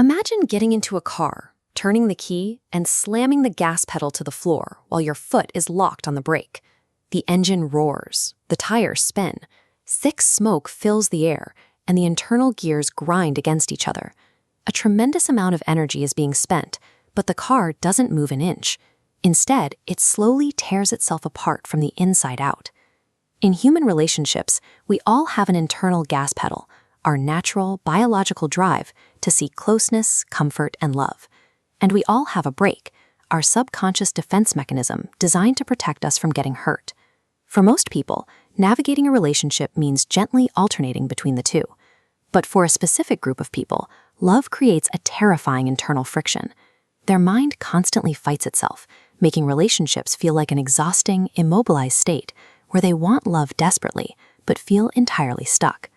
Imagine getting into a car, turning the key, and slamming the gas pedal to the floor while your foot is locked on the brake. The engine roars, the tires spin, thick smoke fills the air, and the internal gears grind against each other. A tremendous amount of energy is being spent, but the car doesn't move an inch. Instead, it slowly tears itself apart from the inside out. In human relationships, we all have an internal gas pedal, our natural, biological drive to seek closeness, comfort, and love. And we all have a brake, our subconscious defense mechanism designed to protect us from getting hurt. For most people, navigating a relationship means gently alternating between the two. But for a specific group of people, love creates a terrifying internal friction. Their mind constantly fights itself, making relationships feel like an exhausting, immobilized state where they want love desperately, but feel entirely stuck.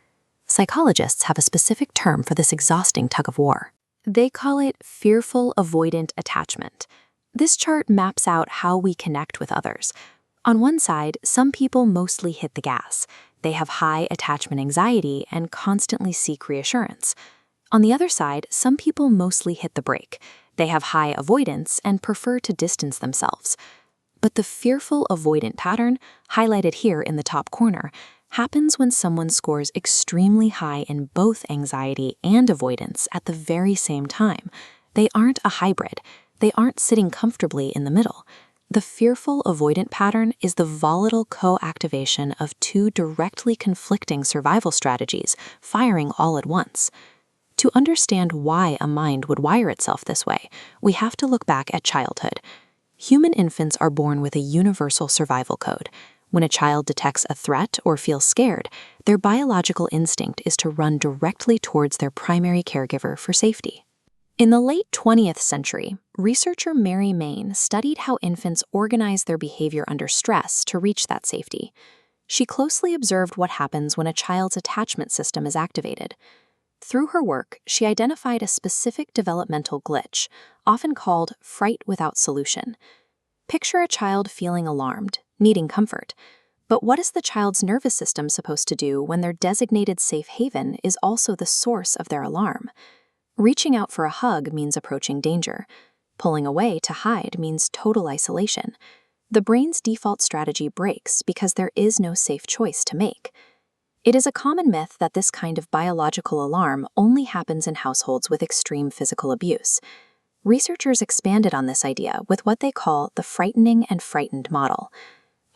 Psychologists have a specific term for this exhausting tug-of-war. They call it fearful-avoidant attachment. This chart maps out how we connect with others. On one side, some people mostly hit the gas. They have high attachment anxiety and constantly seek reassurance. On the other side, some people mostly hit the brake. They have high avoidance and prefer to distance themselves. But the fearful-avoidant pattern, highlighted here in the top corner, happens when someone scores extremely high in both anxiety and avoidance at the very same time. They aren't a hybrid. They aren't sitting comfortably in the middle. The fearful-avoidant pattern is the volatile co-activation of two directly conflicting survival strategies firing all at once. To understand why a mind would wire itself this way, we have to look back at childhood. Human infants are born with a universal survival code. When a child detects a threat or feels scared, their biological instinct is to run directly towards their primary caregiver for safety. In the late 20th century, researcher Mary Main studied how infants organize their behavior under stress to reach that safety. She closely observed what happens when a child's attachment system is activated. Through her work, she identified a specific developmental glitch, often called fright without solution. Picture a child feeling alarmed, needing comfort. But what is the child's nervous system supposed to do when their designated safe haven is also the source of their alarm? Reaching out for a hug means approaching danger. Pulling away to hide means total isolation. The brain's default strategy breaks because there is no safe choice to make. It is a common myth that this kind of biological alarm only happens in households with extreme physical abuse. Researchers expanded on this idea with what they call the frightening and frightened model.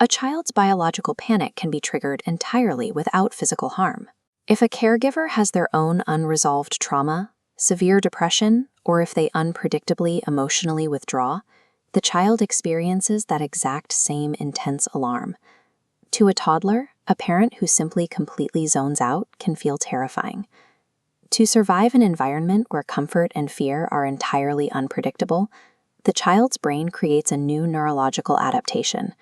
A child's biological panic can be triggered entirely without physical harm. If a caregiver has their own unresolved trauma, severe depression, or if they unpredictably emotionally withdraw, the child experiences that exact same intense alarm. To a toddler, a parent who simply completely zones out can feel terrifying. To survive an environment where comfort and fear are entirely unpredictable, the child's brain creates a new neurological adaptation.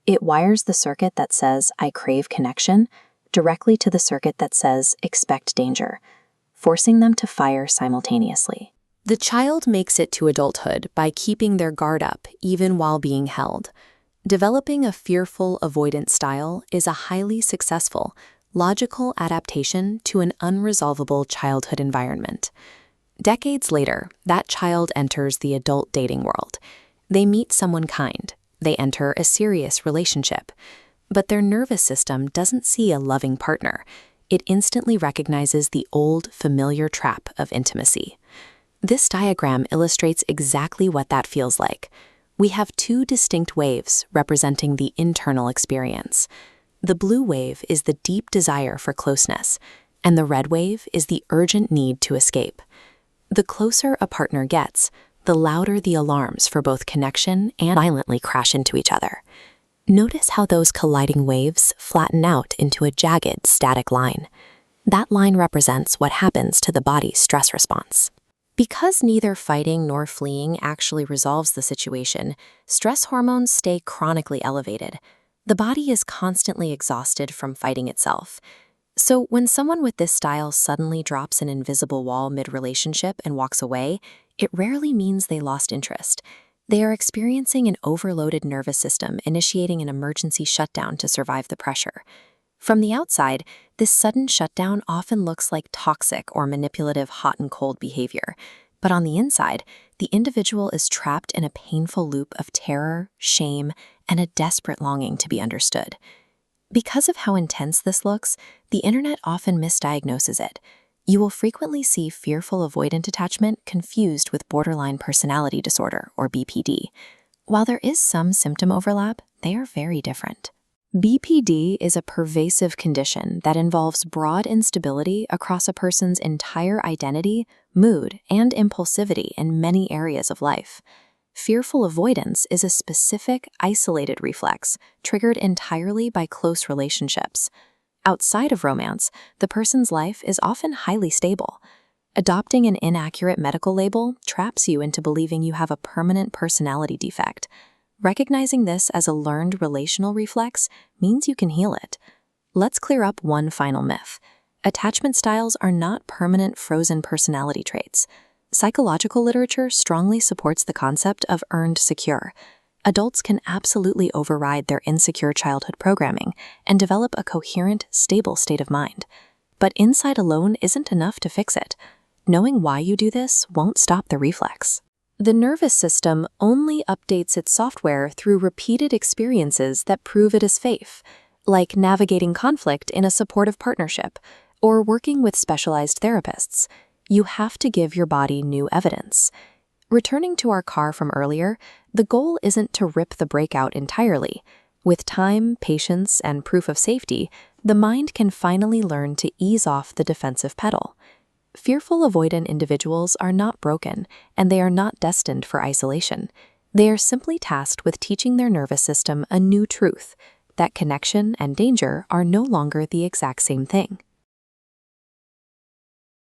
It wires the circuit that says, "I crave connection," directly to the circuit that says, "Expect danger," forcing them to fire simultaneously. The child makes it to adulthood by keeping their guard up even while being held. Developing a fearful avoidant style is a highly successful, logical adaptation to an unresolvable childhood environment. Decades later, that child enters the adult dating world. They meet someone kind. They enter a serious relationship. But their nervous system doesn't see a loving partner. It instantly recognizes the old, familiar trap of intimacy. This diagram illustrates exactly what that feels like. We have two distinct waves representing the internal experience. The blue wave is the deep desire for closeness, and the red wave is the urgent need to escape. The closer a partner gets, the louder the alarms for both connection and violently crash into each other. Notice how those colliding waves flatten out into a jagged, static line. That line represents what happens to the body's stress response. Because neither fighting nor fleeing actually resolves the situation, stress hormones stay chronically elevated. The body is constantly exhausted from fighting itself. So when someone with this style suddenly drops an invisible wall mid-relationship and walks away, it rarely means they lost interest. They are experiencing an overloaded nervous system initiating an emergency shutdown to survive the pressure. From the outside, this sudden shutdown often looks like toxic or manipulative hot and cold behavior. But on the inside, the individual is trapped in a painful loop of terror, shame, and a desperate longing to be understood. Because of how intense this looks, the internet often misdiagnoses it. You will frequently see fearful-avoidant attachment confused with borderline personality disorder, or BPD. While there is some symptom overlap, they are very different. BPD is a pervasive condition that involves broad instability across a person's entire identity, mood, and impulsivity in many areas of life. Fearful avoidance is a specific, isolated reflex triggered entirely by close relationships. Outside of romance, the person's life is often highly stable. Adopting an inaccurate medical label traps you into believing you have a permanent personality defect. Recognizing this as a learned relational reflex means you can heal it. Let's clear up one final myth. Attachment styles are not permanent frozen personality traits. Psychological literature strongly supports the concept of earned secure. Adults can absolutely override their insecure childhood programming and develop a coherent, stable state of mind. But insight alone isn't enough to fix it. Knowing why you do this won't stop the reflex. The nervous system only updates its software through repeated experiences that prove it is safe, like navigating conflict in a supportive partnership or working with specialized therapists. You have to give your body new evidence. Returning to our car from earlier, the goal isn't to rip the brake out entirely. With time, patience, and proof of safety, the mind can finally learn to ease off the defensive pedal. Fearful-avoidant individuals are not broken, and they are not destined for isolation. They are simply tasked with teaching their nervous system a new truth, that connection and danger are no longer the exact same thing.